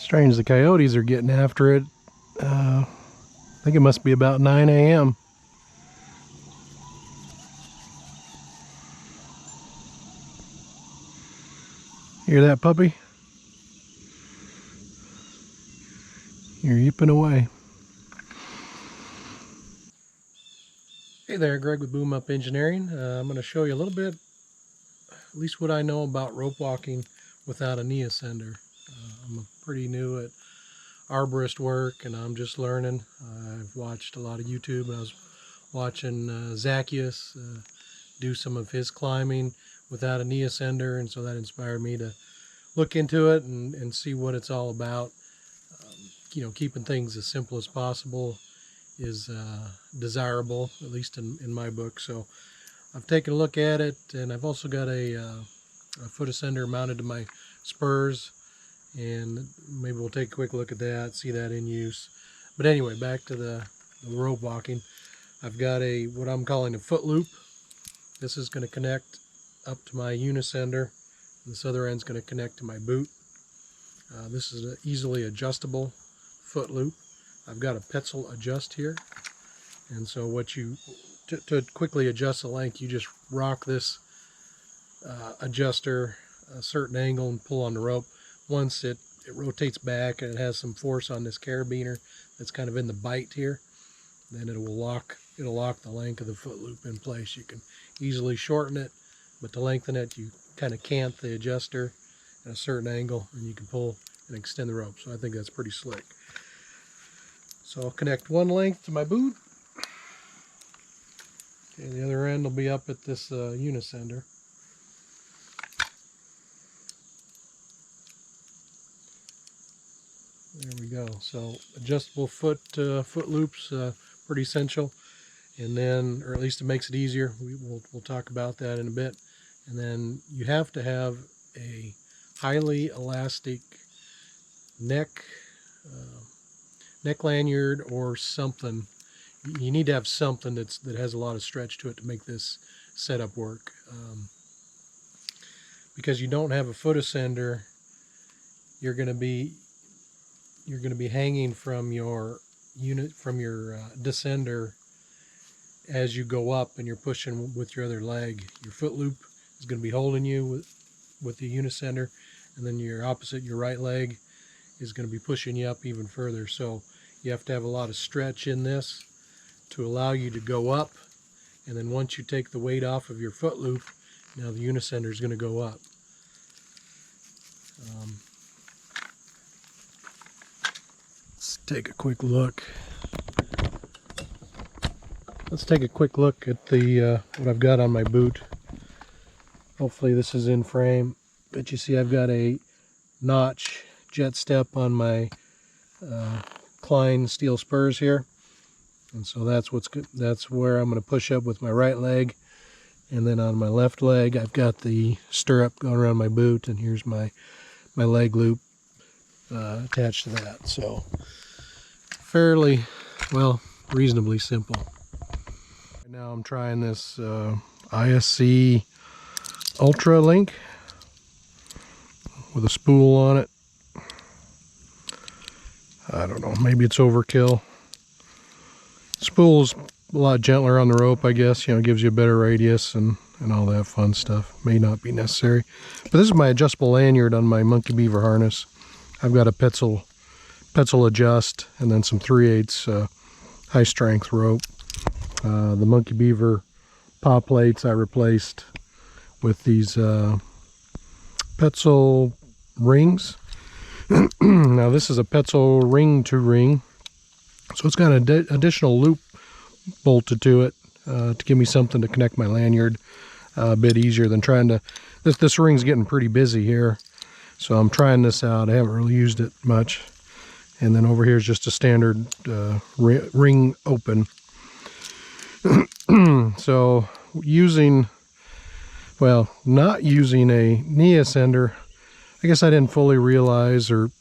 Strange, the coyotes are getting after it. I think it must be about 9 a.m. Hear that, puppy? You're yipping away. Hey there, Greg with Boom Up Engineering. I'm going to show you a little bit, at least what I know about rope walking without a Unicender. I'm pretty new at arborist work and I'm just learning. I've watched a lot of YouTube, and I was watching Zacchaeus do some of his climbing without a Unicender, and so that inspired me to look into it and see what it's all about. You know, keeping things as simple as possible is desirable, at least in my book. So I've taken a look at it, and I've also got a foot ascender mounted to my Spurs, and maybe we'll take a quick look at that, see that in use. But anyway, back to the rope walking. I've got what I'm calling a foot loop. This is going to connect up to my Unicender. This other end's going to connect to my boot. This is an easily adjustable foot loop. I've got a Petzl Adjust here, and so to quickly adjust the length, you just rock this adjuster a certain angle and pull on the rope. Once it rotates back and it has some force on this carabiner that's kind of in the bite here, then it'll lock the length of the foot loop in place. You can easily shorten it, but to lengthen it, you kind of cant the adjuster at a certain angle, and you can pull and extend the rope. So I think that's pretty slick. So I'll connect one length to my boot. Okay, the other end will be up at this Unicender. There we go. So adjustable foot loops, pretty essential. And then, or at least it makes it easier. We'll talk about that in a bit. And then you have to have a highly elastic neck lanyard or something. You need to have something that has a lot of stretch to it to make this setup work. Because you don't have a foot ascender, you're going to be hanging from your descender as you go up, and you're pushing with your other leg. Your foot loop is going to be holding you with the Unicender, and then your right leg is going to be pushing you up even further. So you have to have a lot of stretch in this to allow you to go up, and then once you take the weight off of your foot loop, now the Unicender is going to go up. Let's take a quick look. Let's take a quick look at the what I've got on my boot. Hopefully this is in frame, but you see I've got a notch jet step on my Klein steel Spurs here, and so that's where I'm going to push up with my right leg. And then on my left leg, I've got the stirrup going around my boot, and here's my leg loop attached to that. So fairly, well, reasonably simple. Right now I'm trying this ISC Ultra Link with a spool on it. I don't know, maybe it's overkill. Spool's a lot gentler on the rope, I guess. You know, it gives you a better radius and all that fun stuff. May not be necessary. But this is my adjustable lanyard on my Monkey Beaver harness. I've got a Petzl Adjust and then some 3/8 high strength rope. The Monkey Beaver paw plates I replaced with these Petzl rings. Now this is a Petzl ring to ring, so it's got an additional loop bolted to it to give me something to connect my lanyard a bit easier than trying to. This ring's getting pretty busy here, so I'm trying this out. I haven't really used it much. And then over here is just a standard ring open. So not using a Unicender, I guess I didn't fully realize, or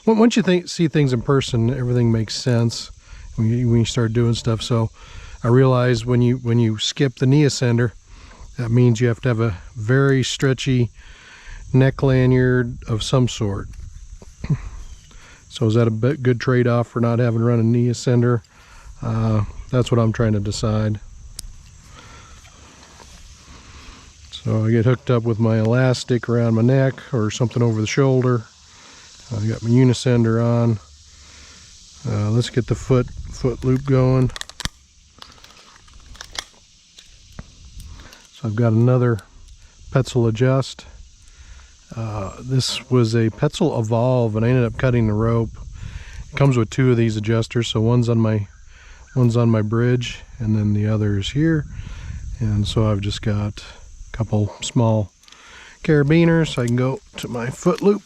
once you see things in person, everything makes sense when you start doing stuff. So I realized when you skip the Unicender, that means you have to have a very stretchy neck lanyard of some sort. So is that a good trade-off for not having to run a knee ascender? That's what I'm trying to decide. So I get hooked up with my elastic around my neck or something over the shoulder. I got my Unicender on. Let's get the foot loop going. So I've got another Petzl Adjust. This was a Petzl Evolve, and I ended up cutting the rope. It comes with two of these adjusters, so one's on my bridge, and then the other is here. And so I've just got a couple small carabiners, so I can go to my foot loop,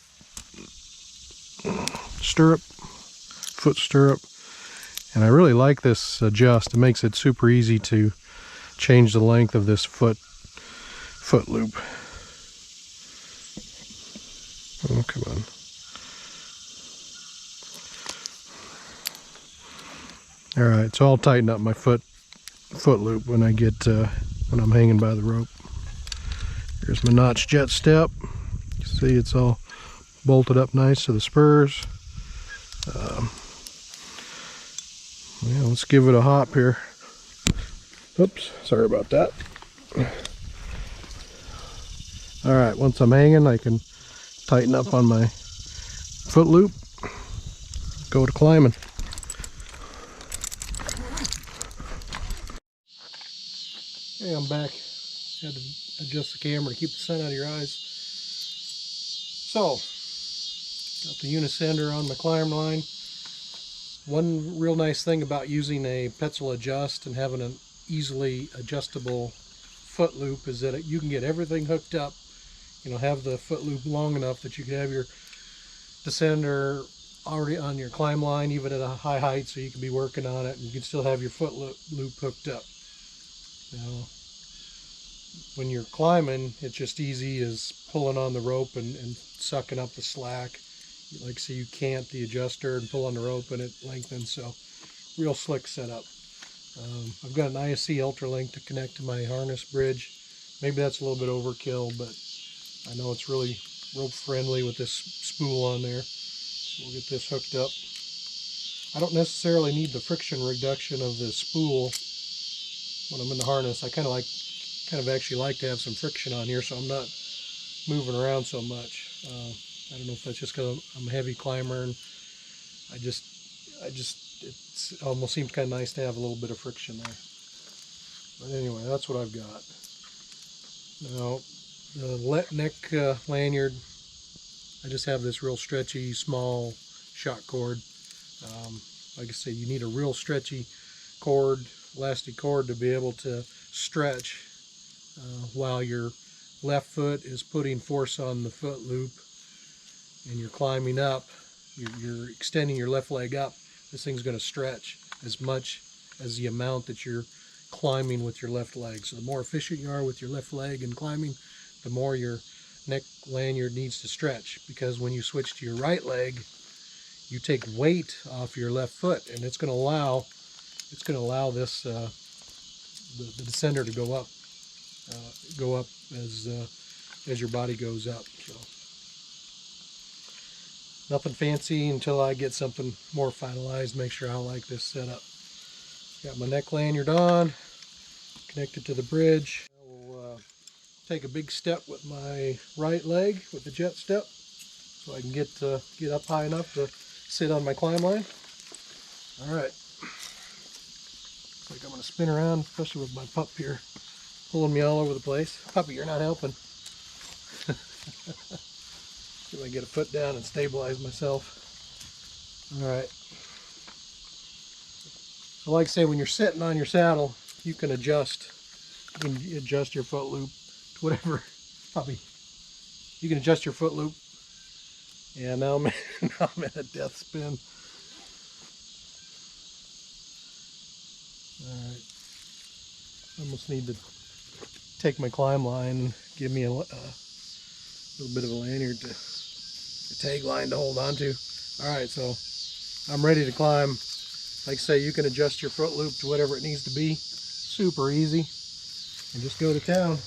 foot stirrup. And I really like this adjust. It makes it super easy to change the length of this foot loop. Oh, come on. All right, so I'll tighten up my foot loop when I get when I'm hanging by the rope. Here's my notch jet step. You see it's all bolted up nice to the spurs. Yeah, let's give it a hop here. Oops, sorry about that. All right, once I'm hanging, I can tighten up on my foot loop, go to climbing. Okay, I'm back. Had to adjust the camera to keep the sun out of your eyes. So, got the Unicender on my climb line. One real nice thing about using a Petzl Adjust and having an easily adjustable foot loop is that you can get everything hooked up. You know, have the foot loop long enough that you can have your descender already on your climb line, even at a high height, so you can be working on it, and you can still have your foot loop hooked up. Now, when you're climbing, it's just easy as pulling on the rope and sucking up the slack. Like, so you can't the adjuster and pull on the rope and it lengthens. So real slick setup. I've got an ISC Ultralink to connect to my harness bridge. Maybe that's a little bit overkill, but I know it's really rope friendly with this spool on there. So we'll get this hooked up. I don't necessarily need the friction reduction of the spool when I'm in the harness. I kind of actually like to have some friction on here so I'm not moving around so much. I don't know if that's just because I'm a heavy climber, and it almost seems kind of nice to have a little bit of friction there. But anyway, that's what I've got. Now, the neck lanyard, I just have this real stretchy, small shot cord. Like I say, you need a real stretchy cord, elastic cord, to be able to stretch while your left foot is putting force on the foot loop and you're climbing up, you're extending your left leg up. This thing's going to stretch as much as the amount that you're climbing with your left leg. So the more efficient you are with your left leg and climbing, the more your neck lanyard needs to stretch, because when you switch to your right leg, you take weight off your left foot, and it's going to allow this the descender to go up as your body goes up. So nothing fancy until I get something more finalized. Make sure I like this setup. Got my neck lanyard on, connected to the bridge. I will take a big step with my right leg with the jet step, so I can get up high enough to sit on my climb line. All right. Looks like I'm going to spin around, especially with my pup here pulling me all over the place. Puppy, you're not helping. See if I can get a foot down and stabilize myself. All right. So like I say, when you're sitting on your saddle, you can adjust your foot loop to whatever. Puppy, you can adjust your foot loop. Yeah, now I'm in a death spin. All right. I almost need to take my climb line and give me a little bit of a lanyard tag line to hold on to. All right, so I'm ready to climb. Like I say, you can adjust your foot loop to whatever it needs to be. Super easy. And just go to town.